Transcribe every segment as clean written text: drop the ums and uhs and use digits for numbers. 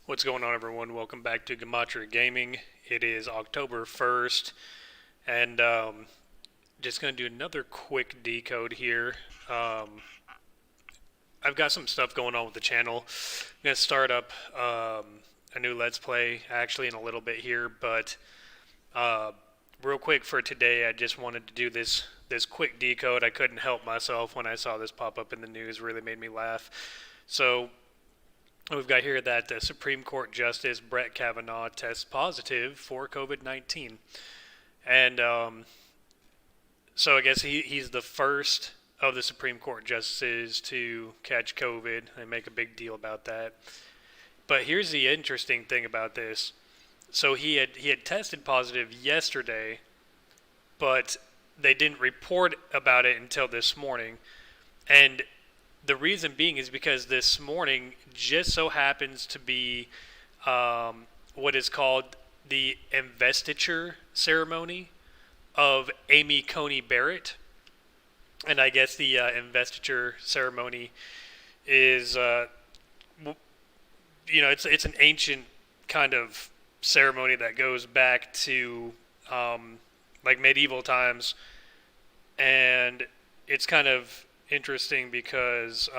What's going on, everyone? Welcome back to Gematria Gaming. It is October 1st, and just going to do another quick decode here. I've got some stuff going on with the channel. I'm going to start up a new Let's Play, actually, in a little bit here, but uh, real quick for today, I just wanted to do this quick decode. I couldn't help myself when I saw this pop up in the news. Really made me laugh. So we've got here that Supreme Court Justice Brett Kavanaugh tests positive for COVID-19. And so I guess he's the first of the Supreme Court justices to catch COVID. They make a big deal about that. But here's the interesting thing about this. So he had tested positive yesterday, but they didn't report about it until this morning. And the reason being is because this morning just so happens to be what is called the investiture ceremony of Amy Coney Barrett. And I guess the investiture ceremony is, it's an ancient kind of ceremony that goes back to like medieval times, and it's kind of interesting because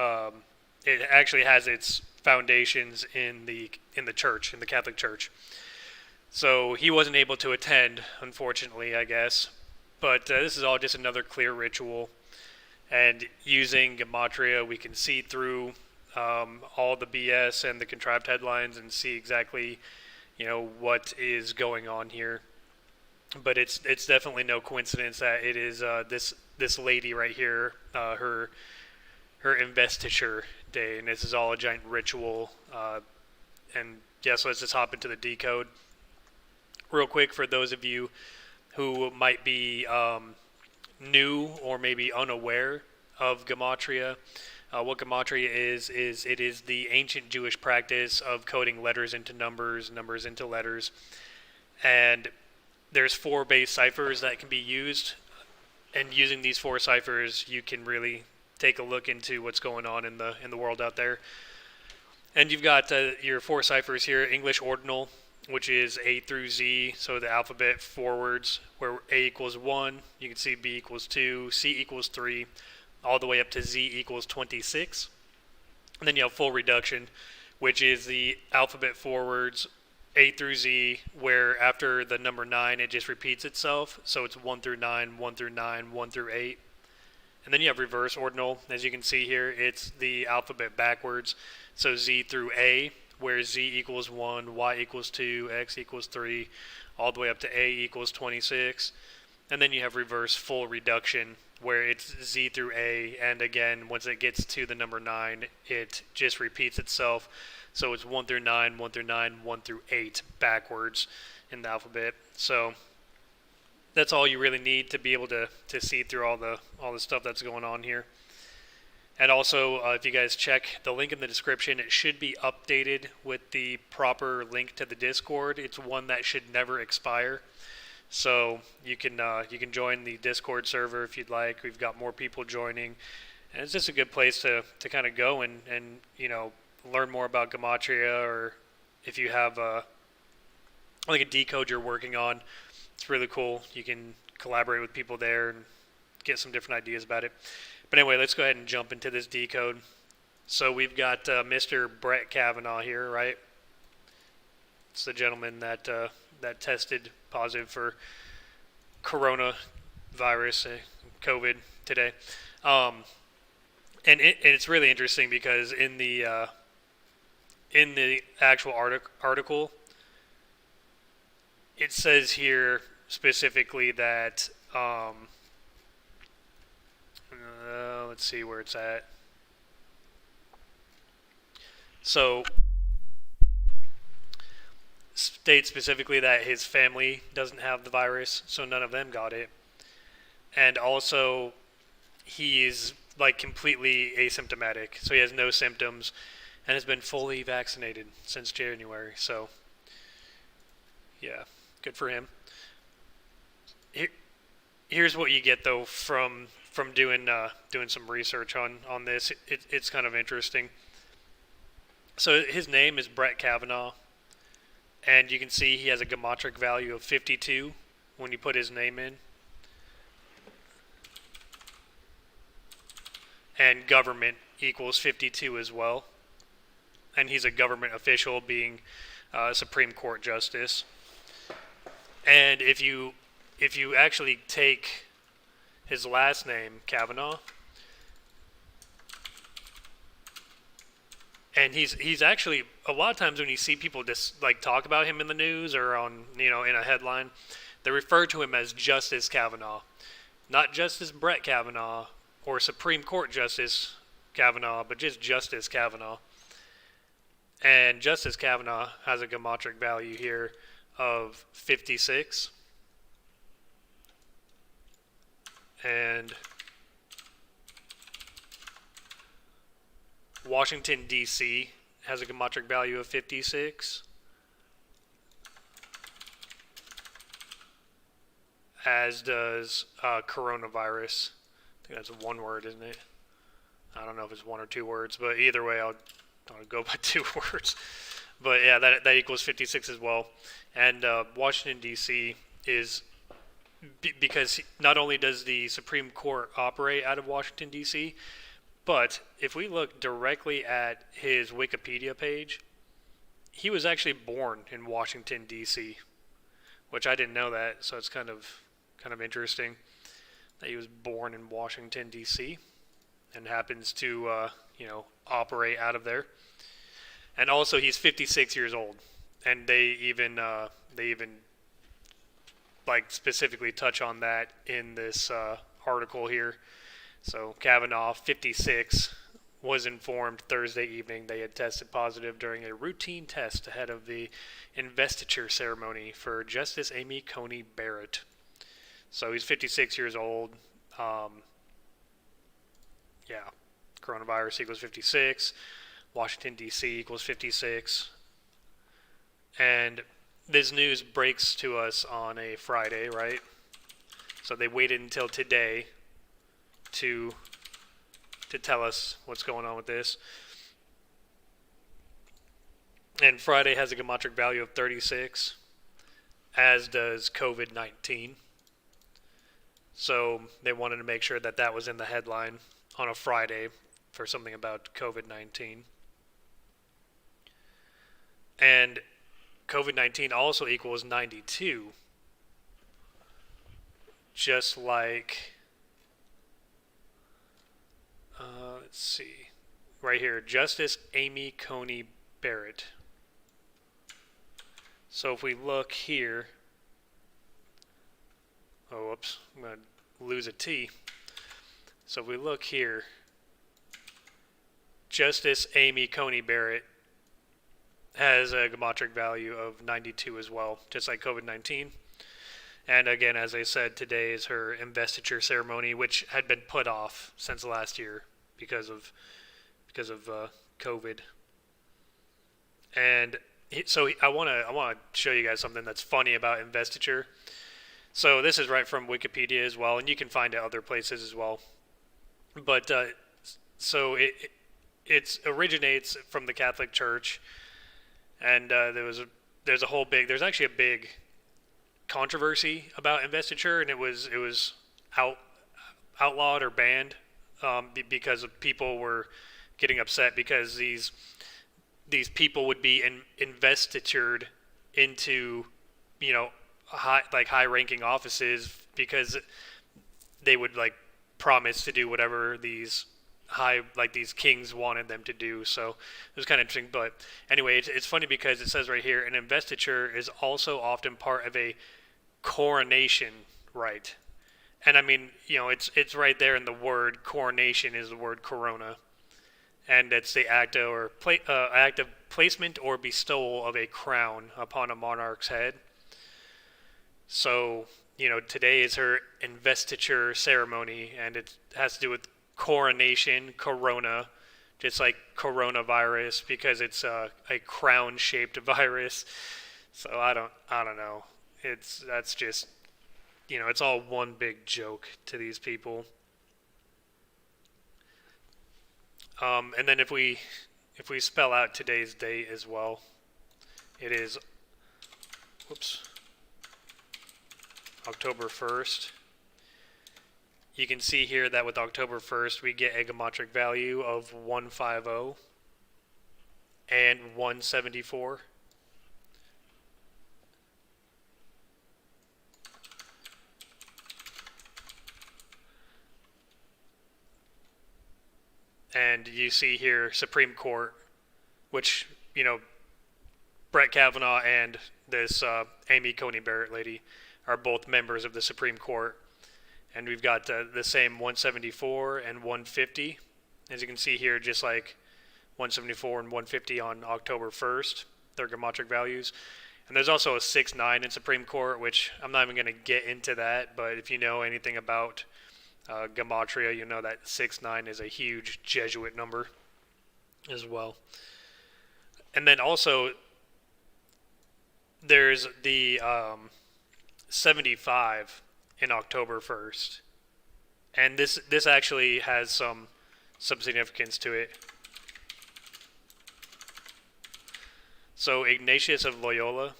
it actually has its foundations in the church, in the Catholic Church. So he wasn't able to attend, unfortunately, I guess. But this is all just another clear ritual. And using Gematria, we can see through all the BS and the contrived headlines and see exactly, what is going on here. But it's definitely no coincidence that it is this lady right here, her investiture day, and this is all a giant ritual. And yeah, so let's just hop into the decode real quick for those of you who might be new or maybe unaware of Gematria. What Gematria is it is the ancient Jewish practice of coding letters into numbers, numbers into letters, and there's 4 base ciphers that can be used. And using these 4 ciphers, you can really take a look into what's going on in the world out there. And you've got your 4 ciphers here: English Ordinal, which is A through Z, so the alphabet forwards, where A equals 1, you can see B equals 2, C equals 3, all the way up to Z equals 26. And then you have full reduction, which is the alphabet forwards, A through Z, where after the number 9, it just repeats itself. So it's 1 through 9, 1 through 9, 1 through 8. And then you have reverse ordinal. As you can see here, it's the alphabet backwards. So Z through A, where Z equals 1, Y equals 2, X equals 3, all the way up to A equals 26. And then you have reverse full reduction, where it's Z through A, and again, once it gets to the number 9, it just repeats itself. So it's 1 through 9, 1 through 9, 1 through 8 backwards in the alphabet. So that's all you really need to be able to see through all the stuff that's going on here. And also, if you guys check the link in the description, it should be updated with the proper link to the Discord. It's one that should never expire. So you can join the Discord server if you'd like. We've got more people joining, and it's just a good place to kind of go and learn more about Gematria, or if you have like a decode you're working on, it's really cool. You can collaborate with people there and get some different ideas about it. But anyway, let's go ahead and jump into this decode. So we've got Mr. Brett Kavanaugh here, right? It's the gentleman that tested positive for coronavirus, COVID today. And it's really interesting because in the actual article, it says here specifically that let's see where it's at. So states specifically that his family doesn't have the virus, so none of them got it. And also, he's like completely asymptomatic, so he has no symptoms and has been fully vaccinated since January. So yeah, good for him. Here's what you get though from doing some research on this. It's kind of interesting. So his name is Brett Kavanaugh, and you can see he has a gematria value of 52 when you put his name in. And government equals 52 as well. And he's a government official, being a Supreme Court justice. And if you actually take his last name, Kavanaugh, and he's actually, a lot of times when you see people just like talk about him in the news or on, in a headline, they refer to him as Justice Kavanaugh, not Justice Brett Kavanaugh or Supreme Court Justice Kavanaugh, but just Justice Kavanaugh. And Justice Kavanaugh has a gematria value here of 56. And Washington, D.C. has a gematria value of 56. As does coronavirus. I think that's one word, isn't it? I don't know if it's one or two words, but either way, I'll go by 2 words. But yeah, that equals 56 as well. And Washington, D.C. is, because not only does the Supreme Court operate out of Washington, D.C., but if we look directly at his Wikipedia page, he was actually born in Washington, D.C., which I didn't know that, so it's kind of interesting that he was born in Washington, D.C., and happens to, operate out of there. And also, he's 56 years old, and they even specifically touch on that in this article here. So Kavanaugh, 56, was informed Thursday evening they had tested positive during a routine test ahead of the investiture ceremony for Justice Amy Coney Barrett. So he's 56 years old. Coronavirus equals 56. Washington, D.C. equals 56. And this news breaks to us on a Friday, right? So they waited until today to tell us what's going on with this. And Friday has a gematria value of 36, as does COVID-19. So they wanted to make sure that was in the headline on a Friday for something about COVID-19. And COVID-19 also equals 92, just like, let's see, right here, Justice Amy Coney Barrett. So if we look here, oh, whoops, I'm going to lose a T. So if we look here, Justice Amy Coney Barrett has a gematria value of 92 as well, just like COVID-19. And again, as I said, today is her investiture ceremony, which had been put off since last year because of COVID. And so I want to show you guys something that's funny about investiture. So this is right from Wikipedia as well, and you can find it other places as well. But so it originates from the Catholic Church, and there's actually a big controversy about investiture, and it was outlawed or banned because of people were getting upset because these people would be investitured into high ranking offices because they would promise to do whatever these kings wanted them to do. So it was kind of interesting. But anyway, it's funny because it says right here, an investiture is also often part of a coronation rite. And I mean, it's right there in the word coronation is the word corona. And it's the act of placement or bestowal of a crown upon a monarch's head. So, today is her investiture ceremony, and it has to do with coronation, corona, just like coronavirus, because it's a crown-shaped virus. So I don't know. That's just, it's all one big joke to these people. And then if we if we spell out today's date as well, it is, October 1st. You can see here that with October 1st, we get a gematria value of 150 and 174. And you see here Supreme Court, which, Brett Kavanaugh and this Amy Coney Barrett lady are both members of the Supreme Court. And we've got the same 174 and 150. As you can see here, just like 174 and 150 on October 1st, their gematria values. And there's also a 6-9 in Supreme Court, which I'm not even going to get into that, but if you know anything about gematria, you know that 6-9 is a huge Jesuit number as well. And then also, there's the 75 in October 1st. And this actually has some significance to it. So Ignatius of Loyola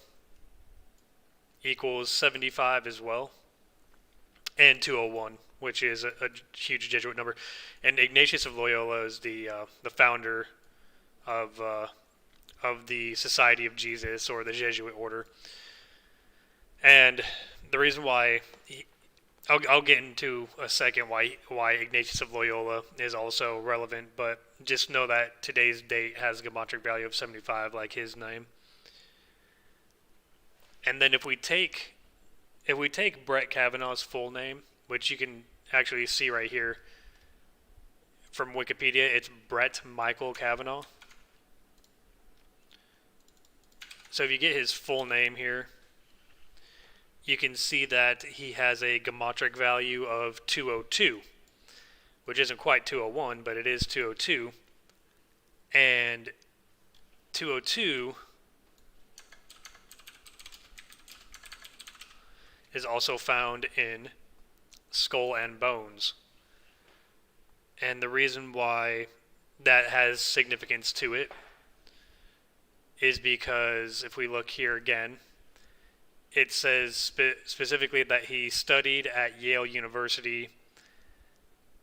equals 75 as well, and 201, which is a huge Jesuit number. And Ignatius of Loyola is the founder of the Society of Jesus, or the Jesuit order. And the reason why I'll get into a second why Ignatius of Loyola is also relevant, but just know that today's date has a gematria value of 75, like his name. And then if we take Brett Kavanaugh's full name, which you can actually see right here from Wikipedia, it's Brett Michael Kavanaugh. So if you get his full name here, you can see that he has a gematria value of 202, which isn't quite 201, but it is 202. And 202 is also found in Skull and Bones. And the reason why that has significance to it is because if we look here again, it says specifically that he studied at Yale University,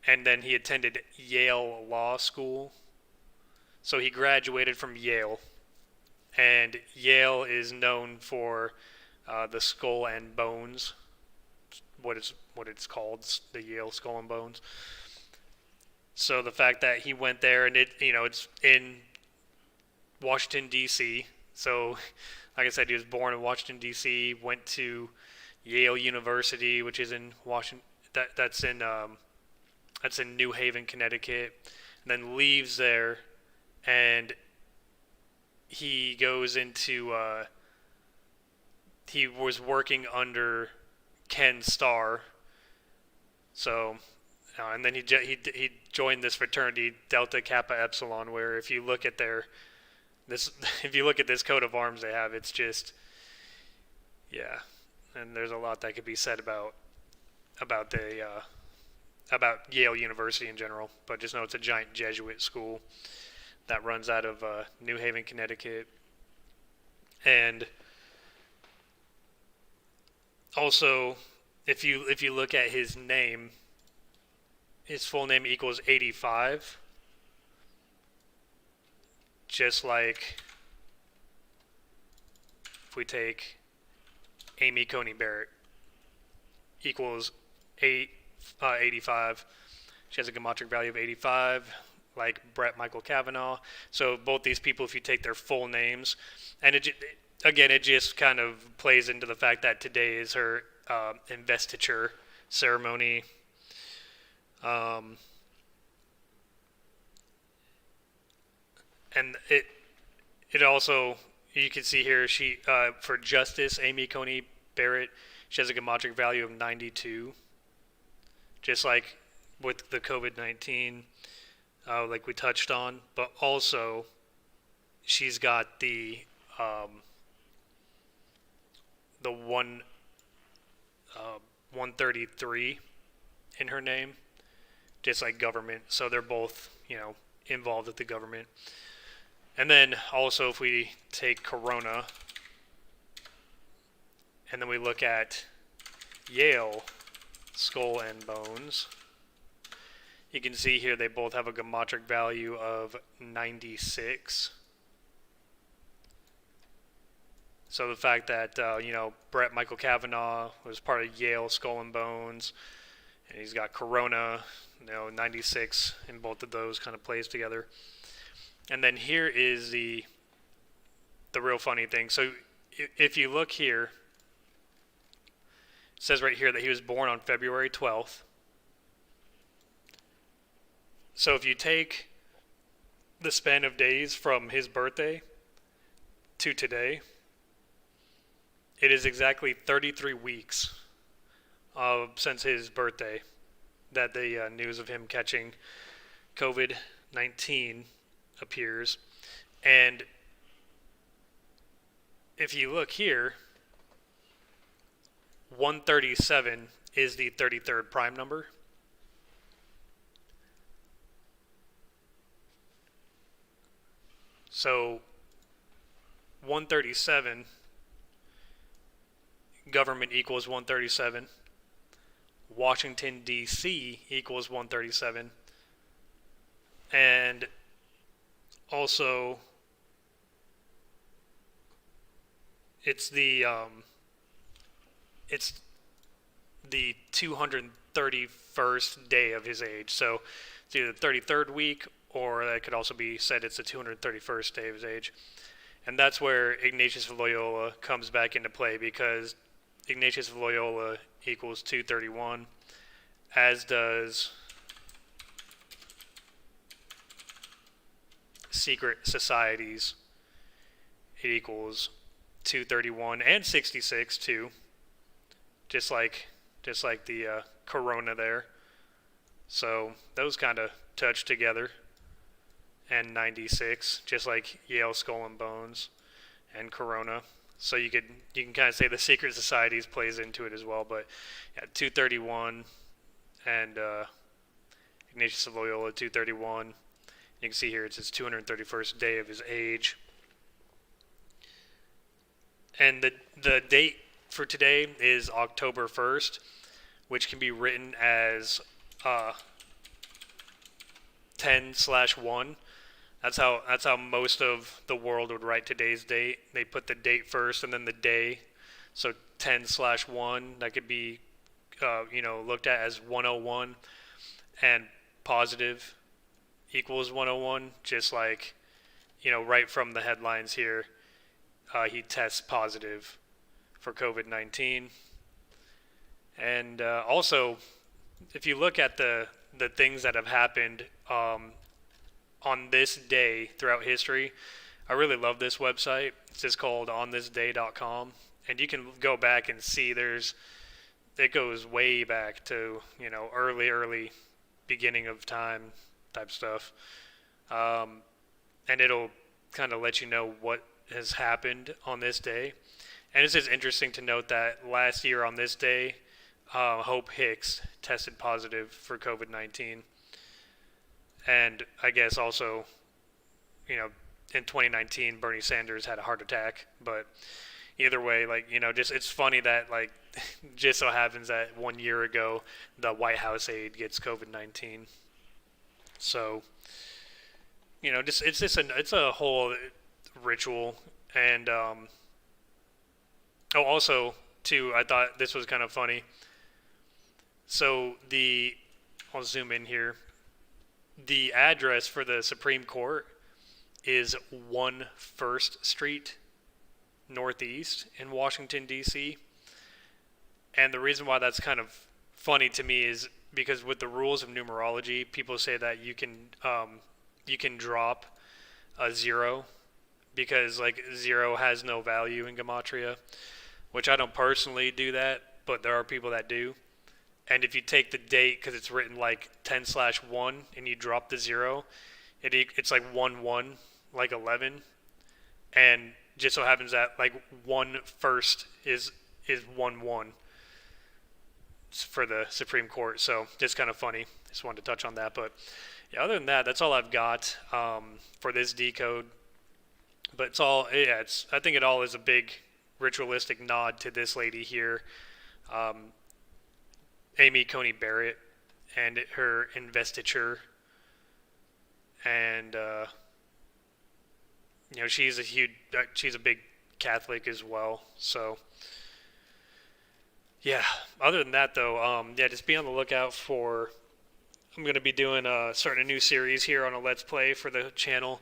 and then he attended Yale Law School. So he graduated from Yale, and Yale is known for the Skull and Bones, what it's called, the Yale Skull and Bones. So the fact that he went there, and it's in Washington, D.C., so like I said, he was born in Washington, D.C., went to Yale University, which is in Washington. That's in New Haven, Connecticut, and then leaves there, and he goes into. He was working under Ken Starr, so, and then he joined this fraternity, Delta Kappa Epsilon, where if you look at this coat of arms they have, it's just, yeah, and there's a lot that could be said about Yale University in general, but just know it's a giant Jesuit school that runs out of New Haven, Connecticut. And also, if you look at his name, his full name equals 85. Just like if we take Amy Coney Barrett equals 85. She has a gematria value of 85, like Brett Michael Kavanaugh. So both these people, if you take their full names, and it just kind of plays into the fact that today is her investiture ceremony. And it also, you can see here, she for Justice Amy Coney Barrett, she has a gematria value of 92. Just like with the COVID-19, like we touched on, but also she's got the 133 in her name, just like government. So they're both, involved with the government. And then also if we take Corona and then we look at Yale skull and bones, you can see here they both have a geometric value of 96. So the fact that, Brett Michael Kavanaugh was part of Yale skull and bones, and he's got Corona, 96 in both of those kind of plays together. And then here is the real funny thing. So if you look here, it says right here that he was born on February 12th. So if you take the span of days from his birthday to today, it is exactly 33 weeks since his birthday that the news of him catching COVID-19 appears. And if you look here, 137 is the 33rd prime number. So 137, government equals 137. Washington, D.C. equals 137. And also, it's the 231st day of his age. So it's either the 33rd week, or that could also be said it's the 231st day of his age. And that's where Ignatius of Loyola comes back into play, because Ignatius of Loyola equals 231, as does secret societies. It equals 231 and 66 too, just like the Corona there. So those kind of touch together. And 96, just like Yale skull and bones and Corona. So you can kind of say the secret societies plays into it as well. But yeah, 231 and Ignatius of Loyola 231. You can see here it's his 231st day of his age. And the date for today is October 1st, which can be written as 10/1. That's how most of the world would write today's date. They put the date first and then the day. So 10/1, that could be looked at as 101, and positive equals 101, just like right from the headlines here, he tests positive for COVID-19. And also, if you look at the things that have happened on this day throughout history, I really love this website. It's just called onthisday.com, and you can go back and see it goes way back to early beginning of time type stuff, and it'll kind of let you know what has happened on this day. And it's just interesting to note that last year on this day, Hope Hicks tested positive for COVID-19. And I guess also, in 2019, Bernie Sanders had a heart attack. But either way, just it's funny that, just so happens that 1 year ago, the White House aide gets COVID-19. So, it's a whole ritual. And, also, too, I thought this was kind of funny. So I'll zoom in here. The address for the Supreme Court is 1 First Street Northeast in Washington, D.C. And the reason why that's kind of funny to me is because with the rules of numerology, people say that you can drop a 0 because 0 has no value in gematria, which I don't personally do that, but there are people that do. And if you take the date, because it's written 10/1, and you drop the 0, it's 1/1, 11. And just so happens that 1 first is 1/1 for the Supreme Court. So just kind of funny. Just wanted to touch on that. But yeah, other than that, that's all I've got for this decode. But it's all, yeah, it's, I think it all is a big ritualistic nod to this lady here, um, Amy Coney Barrett, and her investiture. And, she's a big Catholic as well. So, yeah, other than that, though, yeah, just be on the lookout for. I'm going to be doing starting a new series here on a Let's Play for the channel.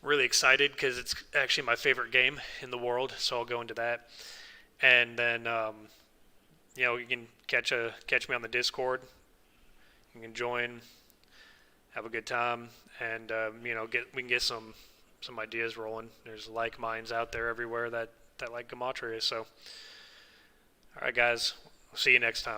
I'm really excited because it's actually my favorite game in the world, so I'll go into that. And then, you can catch me on the Discord. You can join, have a good time, and we can get some ideas rolling. There's like minds out there everywhere that like Gematria. So, all right, guys, see you next time.